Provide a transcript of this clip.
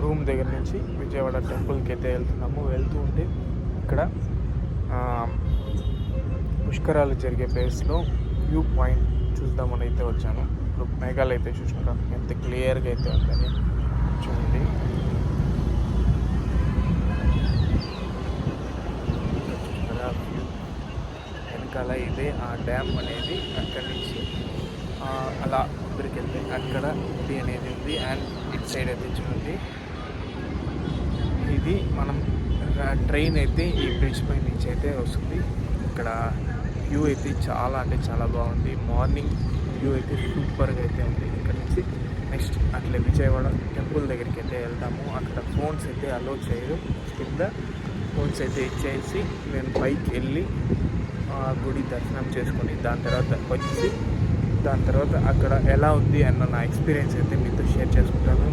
Room దగ్గర నుంచి విజయవాడ టెంపుల్కి అయితే వెళ్తూ ఉంటే ఇక్కడ పుష్కరాలు జరిగే ప్లేస్లో వ్యూ పాయింట్ చూద్దామని అయితే వచ్చాను. ఇప్పుడు మేఘాలు అయితే చూసినారా ఎంత క్లియర్గా అయితే ఉందని చూడండి. వెనకాల ఇదే ఆ డ్యామ్ అనేది అక్కడి నుంచి అలా ముందరికి వెళ్తే అక్కడ గుడి అనేది ఉంది. అండ్ ఇటు సైడ్ అయితే చూడండి, ఇది మనం ట్రైన్ అయితే ఈ బ్రిడ్జ్ పై నుంచి అయితే వస్తుంది. ఇక్కడ వ్యూ అయితే చాలా అంటే చాలా బాగుంది. మార్నింగ్ వ్యూ అయితే సూపర్గా అయితే ఉంది. ఇక్కడ నుంచి నెక్స్ట్ అట్లే విజయవాడ టెంపుల్ దగ్గరికి అయితే వెళ్తాము. అక్కడ ఫోన్స్ అయితే అలో చేయరు. కింద ఫోన్స్ అయితే ఇచ్చేసి నేను పైకి వెళ్ళి గుడి దర్శనం చేసుకొని దాని తర్వాత అక్కడ ఎలా ఉంది అన్న నా ఎక్స్పీరియన్స్ అయితే మీతో షేర్ చేసుకుంటాను.